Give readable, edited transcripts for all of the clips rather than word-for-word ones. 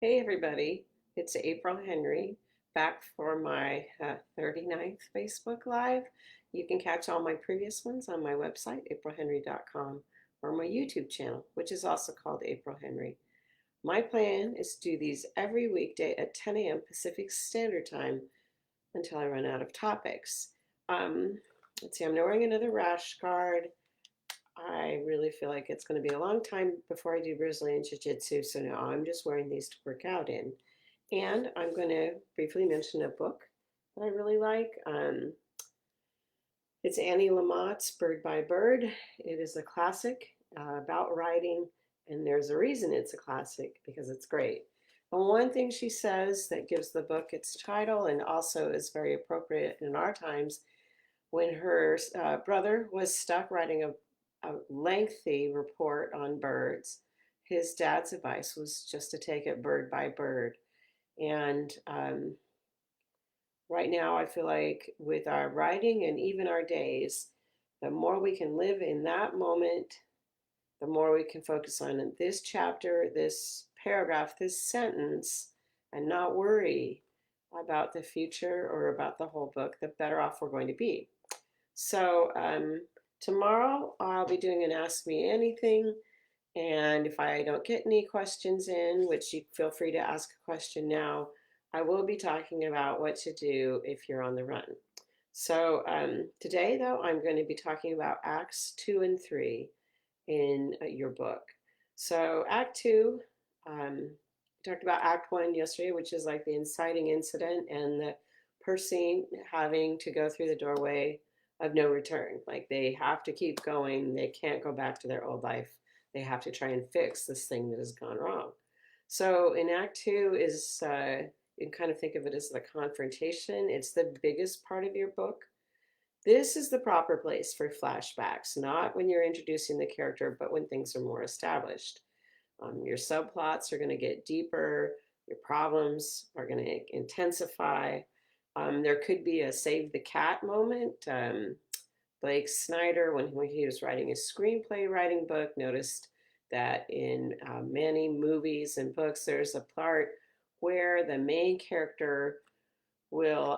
Hey everybody, it's April Henry back for my 39th Facebook Live. You can catch all my previous ones on my website, aprilhenry.com, or my YouTube channel, which is also called April Henry. My plan is to do these every weekday at 10 a.m. Pacific Standard Time until I run out of topics. Um, let's see, I'm wearing another rash guard. I really feel like it's going to be a long time before I do Brazilian Jiu Jitsu, so now I'm just wearing these to work out in. And I'm going to briefly mention a book that I really like. It's Annie Lamott's Bird by Bird. It is a classic about writing, and there's a reason it's a classic because it's great. And one thing she says that gives the book its title and also is very appropriate in our times when her brother was stuck writing a lengthy report on birds. His dad's advice was just to take it bird by bird. And right now, I feel like with our writing and even our days, the more we can live in that moment, the more we can focus on this chapter, this paragraph, this sentence, and not worry about the future or about the whole book, the better off we're going to be. So, tomorrow I'll be doing an Ask Me Anything. And if I don't get any questions in, which you feel free to ask a question now, I will be talking about what to do if you're on the run. So today, though, I'm going to be talking about Acts 2 and 3 in your book. So, Act 2, we talked about Act 1 yesterday, which is like the inciting incident and the person having to go through the doorway of no return. Like they have to keep going, they can't go back to their old life. They have to try and fix this thing that has gone wrong. So, in Act 2 is you can kind of think of it as the confrontation. It's the biggest part of your book. This is the proper place for flashbacks, not when you're introducing the character, but when things are more established. Your subplots are going to get deeper, your problems are going to intensify. There could be a save the cat moment. Blake Snyder, when he was writing his screenplay writing book, noticed that in many movies and books, there's a part where the main character will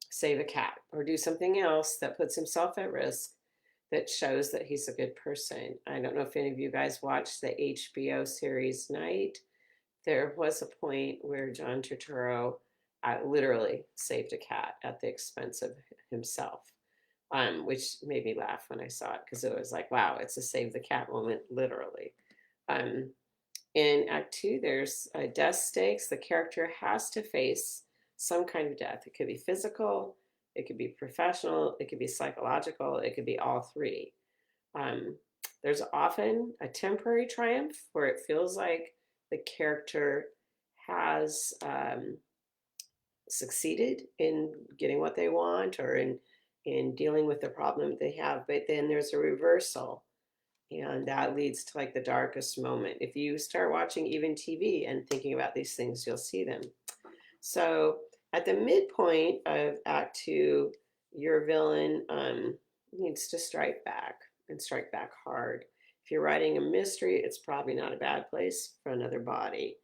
save a cat or do something else that puts himself at risk that shows that he's a good person. I don't know if any of you guys watched the HBO series Night. There was a point where John Turturro literally saved a cat at the expense of himself, which made me laugh when I saw it because it was like, wow, it's a save the cat moment, literally. Um, in Act Two, there's death stakes. The character has to face some kind of death. It could be physical, it could be professional, it could be psychological, it could be all three. Um, there's often a temporary triumph where it feels like the character has succeeded in getting what they want or in dealing with the problem they have. But then there's a reversal and that leads to like the darkest moment. If you start watching even TV and thinking about these things, you'll see them. So at the midpoint of Act Two, your villain needs to strike back and strike back hard. If you're writing a mystery, it's probably not a bad place for another body,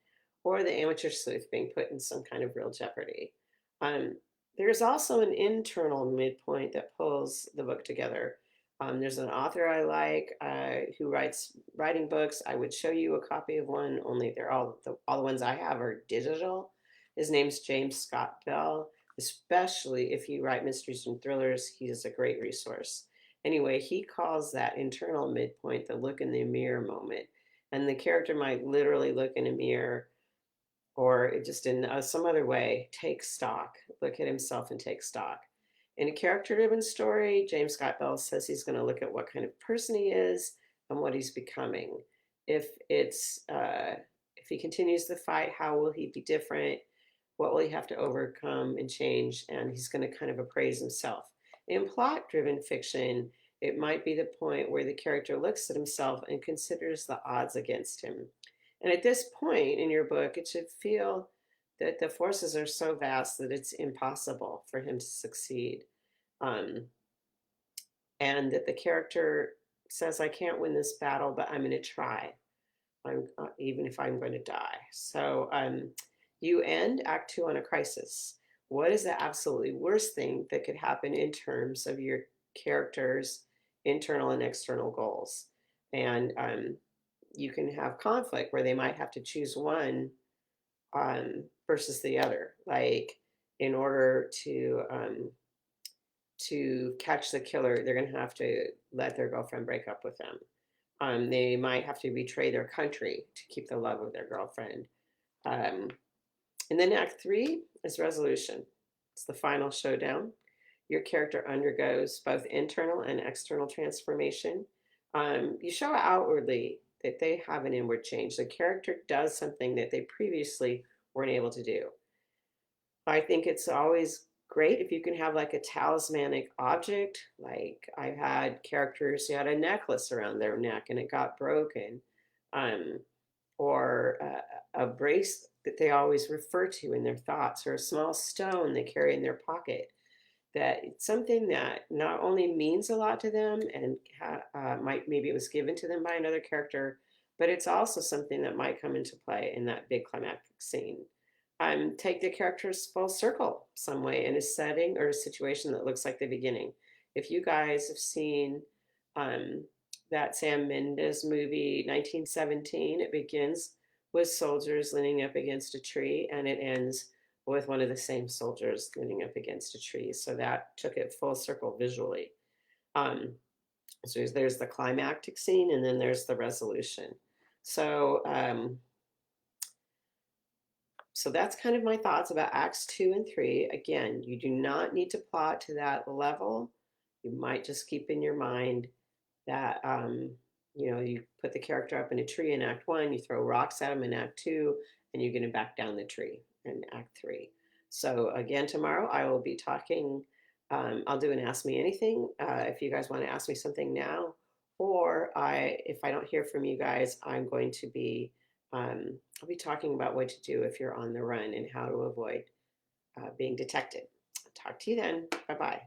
or the amateur sleuth being put in some kind of real jeopardy. Um, there's also an internal midpoint that pulls the book together. There's an author I like who writes writing books. I would show you a copy of one, only they're all the ones I have are digital. His name's James Scott Bell. Especially if you write mysteries and thrillers, he is a great resource. Anyway, he calls that internal midpoint the look in the mirror moment. And the character might literally look in a mirror or just in some other way take stock, look at himself and take stock. In a character driven story, James Scott Bell says he's going to look at what kind of person he is and what he's becoming. If it's if he continues the fight, how will he be different? What will he have to overcome and change? And he's going to kind of appraise himself. In plot driven fiction, it might be the point where the character looks at himself and considers the odds against him. And at this point in your book, it should feel that the forces are so vast that it's impossible for him to succeed. Um, and that the character says, I can't win this battle, but I'm going to try. even if I'm going to die. So you end Act Two on a crisis. What is the absolutely worst thing that could happen in terms of your character's internal and external goals? And you can have conflict where they might have to choose one versus the other. Like in order to catch the killer, they're going to have to let their girlfriend break up with them. They might have to betray their country to keep the love of their girlfriend. Um, and then Act Three is resolution. It's the final showdown. Your character undergoes both internal and external transformation. You show outwardly that they have an inward change. The character does something that they previously weren't able to do. I think it's always great if you can have like a talismanic object. Like I've had characters who had a necklace around their neck and it got broken, um, or a bracelet that they always refer to in their thoughts, or a small stone they carry in their pocket. That it's something that not only means a lot to them and might maybe it was given to them by another character, but it's also something that might come into play in that big climactic scene. Take the characters full circle some way in a setting or a situation that looks like the beginning. If you guys have seen um, that Sam Mendes movie 1917, it begins with soldiers leaning up against a tree and it ends with one of the same soldiers leaning up against a tree. So that took it full circle visually. Um, so there's the climactic scene and then there's the resolution. So so that's kind of my thoughts about Acts 2 and 3. Again, you do not need to plot to that level. You might just keep in your mind that, you put the character up in a tree in Act 1, you throw rocks at him in Act 2, and you're going to back down the tree in Act 3. So, again, tomorrow I will be talking. I'll do an Ask Me Anything if you guys want to ask me something now, or if I don't hear from you guys, I'll be talking about what to do if you're on the run and how to avoid being detected. Talk to you then. Bye bye.